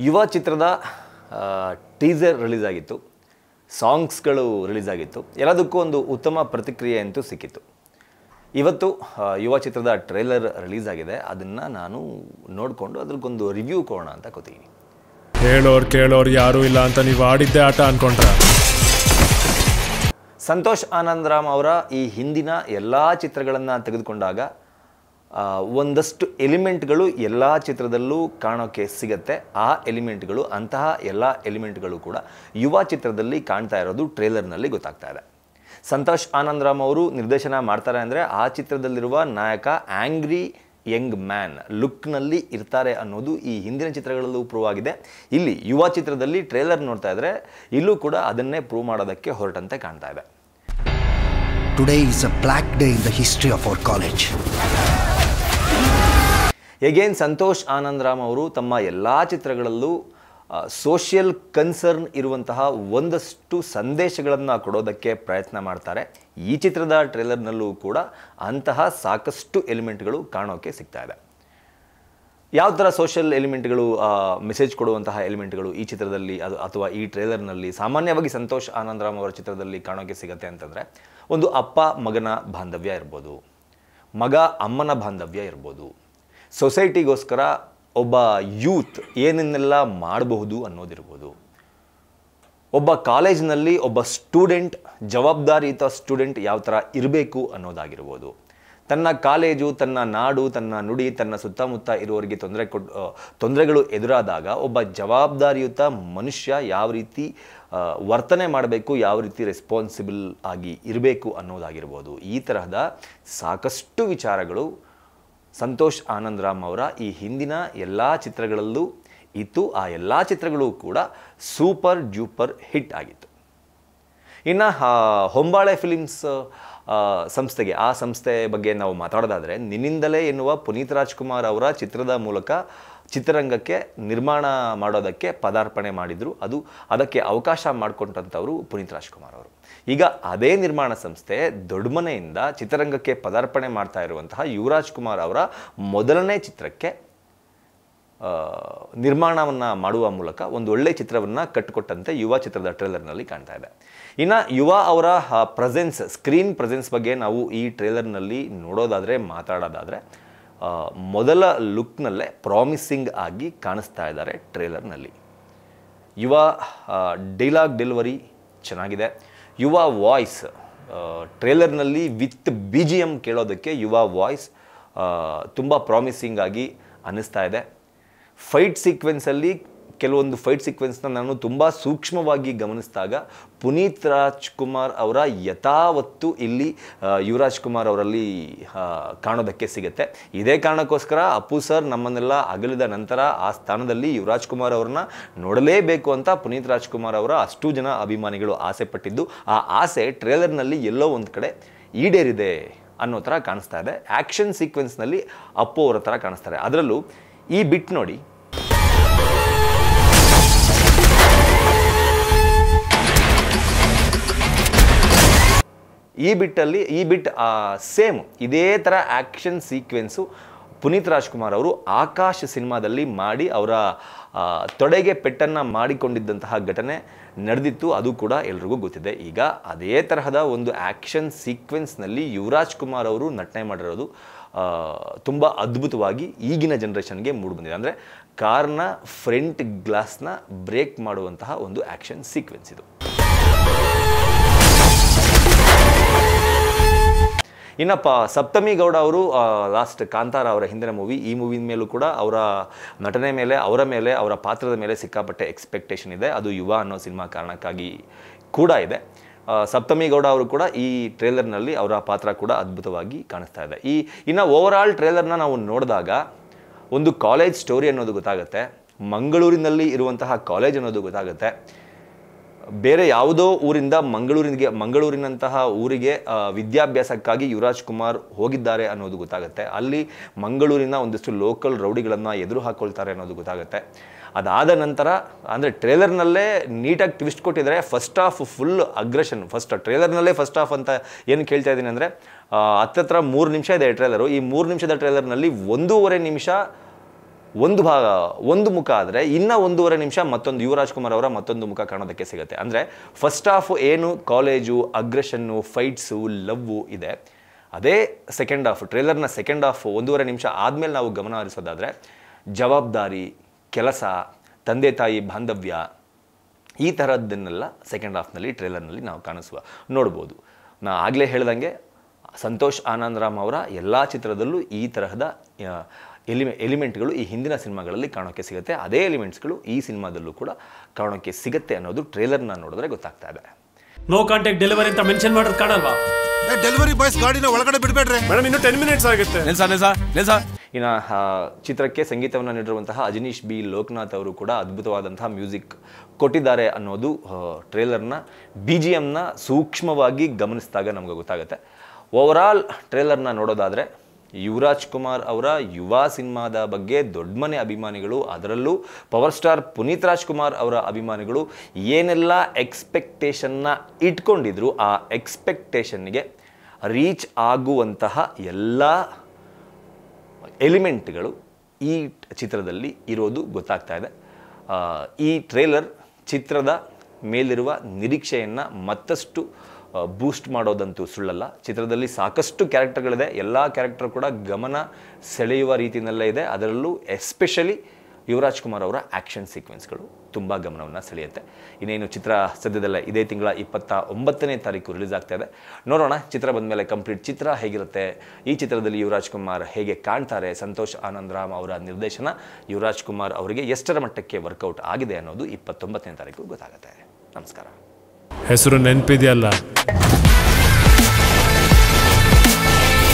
ಯುವ ಚಿತ್ರದ teaser release ಆಗಿತ್ತು, ಸಾಂಗ್ಸ್ಗಳು ರಿಲೀಸ್ ಆಗಿತ್ತು. ಎಲ್ಲದಕ್ಕೂ ಒಂದು ಉತ್ತಮ ಪ್ರತಿಕ್ರಿಯೆ ಅಂತೂ ಸಿಕ್ಕಿತ್ತು. ಇವತ್ತು ಯುವ ಚಿತ್ರದ ಟ್ರೇಲರ್ ರಿಲೀಸ್ ಆಗಿದೆ. ಅದನ್ನು ನಾನು ನೋಡಿಕೊಂಡು ಅದ್ರಕ್ಕೊಂದು ರಿವ್ಯೂ ಕೊಡೋಣ ಅಂತ ಕೂತೀನಿ. ಹೇಳೋರು ಕೇಳೋರು ಯಾರೂ ಇಲ್ಲ ಅಂತ ನೀವು ಆಡಿದ್ದೆ ಆಟ ಅನ್ಕೊಂಡ್ರ? ಸಂತೋಷ್ ಆನಂದರಾಮ್ ಅವರ ಈ ಹಿಂದಿನ ಎಲ್ಲ ಚಿತ್ರಗಳನ್ನು ತೆಗೆದುಕೊಂಡಾಗ ಒಂದಷ್ಟು ಎಲಿಮೆಂಟ್ಗಳು ಎಲ್ಲ ಚಿತ್ರದಲ್ಲೂ ಕಾಣೋಕ್ಕೆ ಸಿಗತ್ತೆ. ಆ ಎಲಿಮೆಂಟ್ಗಳು, ಅಂತಹ ಎಲ್ಲ ಎಲಿಮೆಂಟ್ಗಳು ಕೂಡ ಯುವ ಚಿತ್ರದಲ್ಲಿ ಕಾಣ್ತಾ ಇರೋದು ಟ್ರೇಲರ್ನಲ್ಲಿ ಗೊತ್ತಾಗ್ತಾ ಇದೆ. ಸಂತೋಷ್ ಆನಂದರಾಮ್ ಅವರು ನಿರ್ದೇಶನ ಮಾಡ್ತಾರೆ ಅಂದರೆ ಆ ಚಿತ್ರದಲ್ಲಿರುವ ನಾಯಕ ಆ್ಯಂಗ್ರಿ ಯಂಗ್ ಮ್ಯಾನ್ ಲುಕ್ನಲ್ಲಿ ಇರ್ತಾರೆ ಅನ್ನೋದು ಈ ಹಿಂದಿನ ಚಿತ್ರಗಳಲ್ಲೂ ಪ್ರೂವ್ ಆಗಿದೆ. ಇಲ್ಲಿ ಯುವ ಚಿತ್ರದಲ್ಲಿ ಟ್ರೇಲರ್ ನೋಡ್ತಾ ಇದ್ರೆ ಇಲ್ಲೂ ಕೂಡ ಅದನ್ನೇ ಪ್ರೂವ್ ಮಾಡೋದಕ್ಕೆ ಹೊರಟಂತೆ ಕಾಣ್ತಾ ಇದೆ. Today is a black day in the history of our college. Again Santosh Anandaram ಅವರು ತಮ್ಮ ಎಲ್ಲ ಚಿತ್ರಗಳಲ್ಲೂ ಸೋಷಿಯಲ್ ಕನ್ಸರ್ನ್ ಇರುವಂತಹ ಒಂದಷ್ಟು ಸಂದೇಶಗಳನ್ನು ಕೊಡೋದಕ್ಕೆ ಪ್ರಯತ್ನ ಮಾಡ್ತಾರೆ. ಈ ಚಿತ್ರದ ಟ್ರೇಲರ್ನಲ್ಲೂ ಕೂಡ ಅಂತಹ ಸಾಕಷ್ಟು ಎಲಿಮೆಂಟ್ಗಳು ಕಾಣೋಕ್ಕೆ ಸಿಗ್ತಾ ಇದೆ. ಯಾವ ಥರ ಸೋಷಿಯಲ್ ಎಲಿಮೆಂಟ್ಗಳು, ಮೆಸೇಜ್ ಕೊಡುವಂತಹ ಎಲಿಮೆಂಟ್ಗಳು ಈ ಚಿತ್ರದಲ್ಲಿ ಅಥವಾ ಈ ಟ್ರೇಲರ್ನಲ್ಲಿ ಸಾಮಾನ್ಯವಾಗಿ ಸಂತೋಷ್ ಆನಂದರಾಮ್ ಅವರ ಚಿತ್ರದಲ್ಲಿ ಕಾಣೋಕ್ಕೆ ಸಿಗುತ್ತೆ ಅಂತಂದರೆ, ಒಂದು ಅಪ್ಪ ಮಗನ ಬಾಂಧವ್ಯ ಇರ್ಬೋದು, ಮಗ ಅಮ್ಮನ ಬಾಂಧವ್ಯ ಇರ್ಬೋದು, ಸೊಸೈಟಿಗೋಸ್ಕರ ಒಬ್ಬ ಯೂತ್ ಏನನ್ನೆಲ್ಲ ಮಾಡಬಹುದು ಅನ್ನೋದಿರ್ಬೋದು, ಒಬ್ಬ ಕಾಲೇಜಿನಲ್ಲಿ ಒಬ್ಬ ಸ್ಟೂಡೆಂಟ್, ಜವಾಬ್ದಾರಿಯುತ ಸ್ಟೂಡೆಂಟ್ ಯಾವ ಥರ ಇರಬೇಕು ಅನ್ನೋದಾಗಿರ್ಬೋದು, ತನ್ನ ಕಾಲೇಜು, ತನ್ನ ನಾಡು, ತನ್ನ ನುಡಿ, ತನ್ನ ಸುತ್ತಮುತ್ತ ಇರುವವರಿಗೆ ತೊಂದರೆಗಳು ಎದುರಾದಾಗ ಒಬ್ಬ ಜವಾಬ್ದಾರಿಯುತ ಮನುಷ್ಯ ಯಾವ ರೀತಿ ವರ್ತನೆ ಮಾಡಬೇಕು, ಯಾವ ರೀತಿ ರೆಸ್ಪಾನ್ಸಿಬಲ್ ಆಗಿ ಇರಬೇಕು ಅನ್ನೋದಾಗಿರ್ಬೋದು. ಈ ತರಹದ ಸಾಕಷ್ಟು ವಿಚಾರಗಳು ಸಂತೋಷ್ ಆನಂದರಾಮ್ ಅವರ ಈ ಹಿಂದಿನ ಎಲ್ಲ ಚಿತ್ರಗಳಲ್ಲೂ ಇತ್ತು. ಆ ಎಲ್ಲ ಚಿತ್ರಗಳು ಕೂಡ ಸೂಪರ್ ಡ್ಯೂಪರ್ ಹಿಟ್ ಆಗಿತ್ತು. ಇನ್ನು ಹೊಂಬಾಳೆ ಫಿಲಿಮ್ಸ್ ಸಂಸ್ಥೆಗೆ, ಆ ಸಂಸ್ಥೆ ಬಗ್ಗೆ ನಾವು ಮಾತಾಡೋದಾದರೆ, ನಿನ್ನಿಂದಲೇ ಎನ್ನುವ ಪುನೀತ್ ರಾಜ್ಕುಮಾರ್ ಅವರ ಚಿತ್ರದ ಮೂಲಕ ಚಿತ್ರರಂಗಕ್ಕೆ ನಿರ್ಮಾಣ ಮಾಡೋದಕ್ಕೆ ಪದಾರ್ಪಣೆ ಮಾಡಿದರು. ಅದಕ್ಕೆ ಅವಕಾಶ ಮಾಡಿಕೊಂಡಂಥವರು ಪುನೀತ್ ರಾಜ್ಕುಮಾರ್ ಅವರು. ಈಗ ಅದೇ ನಿರ್ಮಾಣ ಸಂಸ್ಥೆ ದೊಡ್ಡಮನೆಯಿಂದ ಚಿತ್ರರಂಗಕ್ಕೆ ಪದಾರ್ಪಣೆ ಮಾಡ್ತಾ ಇರುವಂತಹ ಯುವರಾಜ್ ಕುಮಾರ್ ಅವರ ಮೊದಲನೇ ಚಿತ್ರಕ್ಕೆ ನಿರ್ಮಾಣವನ್ನು ಮಾಡುವ ಮೂಲಕ ಒಂದು ಒಳ್ಳೆ ಚಿತ್ರವನ್ನು ಕಟ್ಟಿಕೊಟ್ಟಂತೆ ಯುವ ಚಿತ್ರದ ಟ್ರೇಲರ್ನಲ್ಲಿ ಕಾಣ್ತಾ ಇದೆ. ಇನ್ನು ಯುವ ಅವರ ಪ್ರೆಸೆನ್ಸ್, ಸ್ಕ್ರೀನ್ ಪ್ರೆಸೆನ್ಸ್ ಬಗ್ಗೆ ನಾವು ಈ ಟ್ರೇಲರ್ನಲ್ಲಿ ಮಾತಾಡೋದಾದರೆ ಮೊದಲ ಲುಕ್ನಲ್ಲೇ ಪ್ರಾಮಿಸಿಂಗ್ ಆಗಿ ಕಾಣಿಸ್ತಾ ಇದ್ದಾರೆ ಟ್ರೇಲರ್ನಲ್ಲಿ. ಯುವ ಡೈಲಾಗ್ ಡೆಲಿವರಿ ಚೆನ್ನಾಗಿದೆ. ಯುವ ವಾಯ್ಸ್ ಟ್ರೇಲರ್ನಲ್ಲಿ ವಿತ್ BGM ಕೇಳೋದಕ್ಕೆ ಯುವ ವಾಯ್ಸ್ ತುಂಬ ಪ್ರಾಮಿಸಿಂಗ್ ಆಗಿ ಅನ್ನಿಸ್ತಾ ಇದೆ. ಫೈಟ್ ಸೀಕ್ವೆನ್ಸಲ್ಲಿ ಕೆಲವೊಂದು ಫೈಟ್ ಸೀಕ್ವೆನ್ಸ್ನ ನಾನು ತುಂಬ ಸೂಕ್ಷ್ಮವಾಗಿ ಗಮನಿಸಿದಾಗ ಪುನೀತ್ ರಾಜ್ಕುಮಾರ್ ಅವರ ಯಥಾವತ್ತು ಇಲ್ಲಿ ಯುವರಾಜ್ ಕುಮಾರ್ ಅವರಲ್ಲಿ ಕಾಣೋದಕ್ಕೆ ಸಿಗುತ್ತೆ. ಇದೇ ಕಾರಣಕ್ಕೋಸ್ಕರ ಅಪ್ಪು ಸರ್ ನಮ್ಮನ್ನೆಲ್ಲ ಅಗಲಿದ ನಂತರ ಆ ಸ್ಥಾನದಲ್ಲಿ ಯುವರಾಜ್ ಕುಮಾರ್ ಅವ್ರನ್ನ ನೋಡಲೇಬೇಕು ಅಂತ ಪುನೀತ್ ರಾಜ್ಕುಮಾರ್ ಅವರ ಅಷ್ಟು ಜನ ಅಭಿಮಾನಿಗಳು ಆಸೆ ಪಟ್ಟಿದ್ದು, ಆ ಆಸೆ ಟ್ರೇಲರ್ನಲ್ಲಿ ಎಲ್ಲೋ ಒಂದು ಕಡೆ ಈಡೇರಿದೆ ಅನ್ನೋ ಥರ ಕಾಣಿಸ್ತಾ ಇದೆ. ಆ್ಯಕ್ಷನ್ ಸೀಕ್ವೆನ್ಸ್ನಲ್ಲಿ ಅಪ್ಪು ಅವರ ಥರ ಕಾಣಿಸ್ತಾರೆ. ಅದರಲ್ಲೂ ಈ ಬಿಟ್ ನೋಡಿ, ಈ ಬಿಟ್ ಸೇಮ್ ಇದೇ ಥರ ಆ್ಯಕ್ಷನ್ ಸೀಕ್ವೆನ್ಸು ಪುನೀತ್ ರಾಜ್ಕುಮಾರ್ ಅವರು ಆಕಾಶ್ ಸಿನಿಮಾದಲ್ಲಿ ಮಾಡಿ ಅವರ ತೊಡೆಗೆ ಪೆಟ್ಟನ್ನು ಮಾಡಿಕೊಂಡಿದ್ದಂತಹ ಘಟನೆ ನಡೆದಿತ್ತು. ಅದು ಕೂಡ ಎಲ್ರಿಗೂ ಗೊತ್ತಿದೆ. ಈಗ ಅದೇ ತರಹದ ಒಂದು ಆ್ಯಕ್ಷನ್ ಸೀಕ್ವೆನ್ಸ್ನಲ್ಲಿ ಯುವರಾಜ್ ಕುಮಾರ್ ಅವರು ನಟನೆ ಮಾಡಿರೋದು ತುಂಬ ಅದ್ಭುತವಾಗಿ ಈಗಿನ ಜನ್ರೇಷನ್ಗೆ ಮೂಡಿಬಂದಿದೆ. ಅಂದರೆ ಕಾರ್ನ ಫ್ರಂಟ್ ಗ್ಲಾಸ್ನ ಬ್ರೇಕ್ ಮಾಡುವಂತಹ ಒಂದು ಆ್ಯಕ್ಷನ್ ಸೀಕ್ವೆನ್ಸ್ ಇದು. ಇನ್ನಪ್ಪ ಸಪ್ತಮಿ ಗೌಡ ಅವರು ಲಾಸ್ಟ್ ಕಾಂತಾರ ಅವರ ಹಿಂದಿನ ಮೂವಿ, ಈ ಮೂವಿನ ಮೇಲೂ ಕೂಡ ಅವರ ನಟನೆ ಮೇಲೆ, ಅವರ ಪಾತ್ರದ ಮೇಲೆ ಸಿಕ್ಕಾಪಟ್ಟೆ ಎಕ್ಸ್ಪೆಕ್ಟೇಷನ್ ಇದೆ. ಅದು ಯುವ ಅನ್ನೋ ಸಿನಿಮಾ ಕಾರಣಕ್ಕಾಗಿ ಕೂಡ ಇದೆ. ಸಪ್ತಮಿ ಗೌಡ ಅವರು ಕೂಡ ಈ ಟ್ರೇಲರ್ನಲ್ಲಿ ಅವರ ಪಾತ್ರ ಕೂಡ ಅದ್ಭುತವಾಗಿ ಕಾಣಿಸ್ತಾ ಇದೆ. ಇನ್ನು ಓವರ್ ಆಲ್ ಟ್ರೇಲರ್ನ ನಾವು ನೋಡಿದಾಗ ಒಂದು ಕಾಲೇಜ್ ಸ್ಟೋರಿ ಅನ್ನೋದು ಗೊತ್ತಾಗುತ್ತೆ, ಮಂಗಳೂರಿನಲ್ಲಿ ಇರುವಂತಹ ಕಾಲೇಜ್ ಅನ್ನೋದು ಗೊತ್ತಾಗುತ್ತೆ. ಬೇರೆ ಯಾವುದೋ ಊರಿಂದ ಮಂಗಳೂರಿನಂತಹ ಊರಿಗೆ ವಿದ್ಯಾಭ್ಯಾಸಕ್ಕಾಗಿ ಯುವರಾಜ್ ಕುಮಾರ್ ಹೋಗಿದ್ದಾರೆ ಅನ್ನೋದು ಗೊತ್ತಾಗುತ್ತೆ. ಅಲ್ಲಿ ಮಂಗಳೂರಿನ ಒಂದಷ್ಟು ಲೋಕಲ್ ರೌಡಿಗಳನ್ನು ಎದುರು ಹಾಕ್ಕೊಳ್ತಾರೆ ಅನ್ನೋದು ಗೊತ್ತಾಗುತ್ತೆ. ಅದಾದ ನಂತರ ಅಂದರೆ ಟ್ರೇಲರ್ನಲ್ಲೇ ನೀಟಾಗಿ ಟ್ವಿಸ್ಟ್ ಕೊಟ್ಟಿದ್ದಾರೆ. ಫಸ್ಟ್ ಹಾಫ್ ಫುಲ್ ಅಗ್ರೆಷನ್, ಟ್ರೇಲರ್ನಲ್ಲೇ ಫಸ್ಟ್ ಹಾಫ್ ಅಂತ ಏನು ಕೇಳ್ತಾ ಇದ್ದೀನಿ ಅಂದರೆ, ಹತ್ತತ್ರ 3 ನಿಮಿಷ ಇದೆ ಟ್ರೇಲರು. ಈ 3 ನಿಮಿಷದ ಟ್ರೇಲರ್ನಲ್ಲಿ 1.5 ನಿಮಿಷ ಒಂದು ಮುಖ ಆದರೆ ಇನ್ನು 1.5 ನಿಮಿಷ ಮತ್ತೊಂದು ಯುವರಾಜ್ ಕುಮಾರ್ ಅವರ ಮತ್ತೊಂದು ಮುಖ ಕಾಣೋದಕ್ಕೆ ಸಿಗುತ್ತೆ. ಅಂದರೆ ಫಸ್ಟ್ ಹಾಫ್ ಏನು ಕಾಲೇಜು, ಅಗ್ರೆಷನ್ನು, ಫೈಟ್ಸು, ಲವ್ವು ಇದೆ, ಅದೇ ಸೆಕೆಂಡ್ ಹಾಫ್, ಟ್ರೇಲರ್ನ ಸೆಕೆಂಡ್ ಹಾಫ್ 1.5 ನಿಮಿಷ ಆದಮೇಲೆ ನಾವು ಗಮನ ಹರಿಸೋದಾದರೆ ಜವಾಬ್ದಾರಿ, ಕೆಲಸ, ತಂದೆ ತಾಯಿ ಬಾಂಧವ್ಯ, ಈ ಥರದ್ದನ್ನೆಲ್ಲ ಸೆಕೆಂಡ್ ಹಾಫ್ನಲ್ಲಿ ಟ್ರೇಲರ್ನಲ್ಲಿ ನಾವು ನೋಡ್ಬೋದು. ನಾ ಆಗಲೇ ಹೇಳ್ದಂಗೆ ಸಂತೋಷ್ ಆನಂದರಾಮ್ ಅವರ ಎಲ್ಲ ಚಿತ್ರದಲ್ಲೂ ಈ ತರಹದ ಎಲಿಮೆಂಟ್ಗಳು ಈ ಹಿಂದಿನ ಸಿನಿಮಾಗಳಲ್ಲಿ ಕಾಣೋಕ್ಕೆ ಸಿಗುತ್ತೆ. ಅದೇ ಎಲಿಮೆಂಟ್ಸ್ಗಳು ಈ ಸಿನಿಮಾದಲ್ಲೂ ಕೂಡ ಕಾಣೋಕ್ಕೆ ಸಿಗುತ್ತೆ ಅನ್ನೋದು ಟ್ರೇಲರ್ನ ನೋಡಿದ್ರೆ ಗೊತ್ತಾಗ್ತಾ ಇದೆ. ನೋ ಕಾಂಟ್ಯಾಕ್ಟ್ ಡೆಲಿವರಿ ಅಂತ ಮೆನ್ಷನ್ ಮಾಡೋದು ಕಾಣಲ್ವಾ? ಡೆಲಿವರಿ ಬಾಯ್ಸ್ ಗಾಡಿನ ಒಳಗಡೆ ಬಿಡಬೇಡ್ರಿ ಮೇಡಮ್, ಇನ್ನು 10 ಮಿನಿಟ್ಸ್ ಆಗುತ್ತೆ. ಇನ್ನು ಚಿತ್ರಕ್ಕೆ ಸಂಗೀತವನ್ನು ನೀಡಿರುವಂತಹ ಅಜನೀಶ್ ಬಿ ಲೋಕನಾಥ್ ಅವರು ಕೂಡ ಅದ್ಭುತವಾದಂತಹ ಮ್ಯೂಸಿಕ್ ಕೊಟ್ಟಿದ್ದಾರೆ ಅನ್ನೋದು ಟ್ರೇಲರ್ನ BGMನ ಸೂಕ್ಷ್ಮವಾಗಿ ಗಮನಿಸಿದಾಗ ನಮಗೆ ಗೊತ್ತಾಗುತ್ತೆ. ಓವರಾಲ್ ಟ್ರೇಲರ್ನ ನೋಡೋದಾದರೆ ಯುವರಾಜ್ ಕುಮಾರ್ ಅವರ ಯುವ ಸಿನಿಮಾದ ಬಗ್ಗೆ ದೊಡ್ಡ ಮನೆ ಅಭಿಮಾನಿಗಳು, ಅದರಲ್ಲೂ ಪವರ್ ಸ್ಟಾರ್ ಪುನೀತ್ ರಾಜ್ಕುಮಾರ್ ಅವರ ಅಭಿಮಾನಿಗಳು ಏನೆಲ್ಲ ಎಕ್ಸ್ಪೆಕ್ಟೇಷನ್ನ ಇಟ್ಕೊಂಡಿದ್ರು, ಆ ಎಕ್ಸ್ಪೆಕ್ಟೇಷನ್ಗೆ ರೀಚ್ ಆಗುವಂತಹ ಎಲ್ಲ ಎಲಿಮೆಂಟ್ಗಳು ಈ ಚಿತ್ರದಲ್ಲಿ ಇರೋದು ಗೊತ್ತಾಗ್ತಾ ಇದೆ. ಈ ಟ್ರೇಲರ್ ಚಿತ್ರದ ಮೇಲಿರುವ ನಿರೀಕ್ಷೆಯನ್ನು ಮತ್ತಷ್ಟು ಬೂಸ್ಟ್ ಮಾಡೋದಂತೂ ಸುಳ್ಳಲ್ಲ. ಚಿತ್ರದಲ್ಲಿ ಸಾಕಷ್ಟು ಕ್ಯಾರೆಕ್ಟರ್ಗಳಿದೆ, ಎಲ್ಲ ಕ್ಯಾರೆಕ್ಟರ್ ಕೂಡ ಗಮನ ಸೆಳೆಯುವ ರೀತಿಯಲ್ಲೇ ಇದೆ. ಅದರಲ್ಲೂ ಎಸ್ಪೆಷಲಿ ಯುವರಾಜ್ ಕುಮಾರ್ ಅವರ ಆ್ಯಕ್ಷನ್ ಸೀಕ್ವೆನ್ಸ್ಗಳು ತುಂಬ ಗಮನವನ್ನು ಸೆಳೆಯುತ್ತೆ. ಇನ್ನೇನು ಚಿತ್ರ ಸದ್ಯದಲ್ಲೇ ಇದೇ ತಿಂಗಳ 29ನೇ ತಾರೀಕು ರಿಲೀಸ್ ಆಗ್ತಾ ಇದೆ. ನೋಡೋಣ ಚಿತ್ರ ಬಂದ ಮೇಲೆ ಕಂಪ್ಲೀಟ್ ಚಿತ್ರ ಹೇಗಿರುತ್ತೆ, ಈ ಚಿತ್ರದಲ್ಲಿ ಯುವರಾಜ್ ಕುಮಾರ್ ಹೇಗೆ ಕಾಣ್ತಾರೆ, ಸಂತೋಷ್ ಆನಂದರಾಮ್ ಅವರ ನಿರ್ದೇಶನ ಯುವರಾಜ್ ಕುಮಾರ್ ಅವರಿಗೆ ಎಷ್ಟರ ಮಟ್ಟಕ್ಕೆ ವರ್ಕೌಟ್ ಆಗಿದೆ ಅನ್ನೋದು 29ನೇ ತಾರೀಕು ಗೊತ್ತಾಗುತ್ತೆ. ನಮಸ್ಕಾರ. ಹೆಸರು ನೆನಪಿದೆಯಲ್ಲ?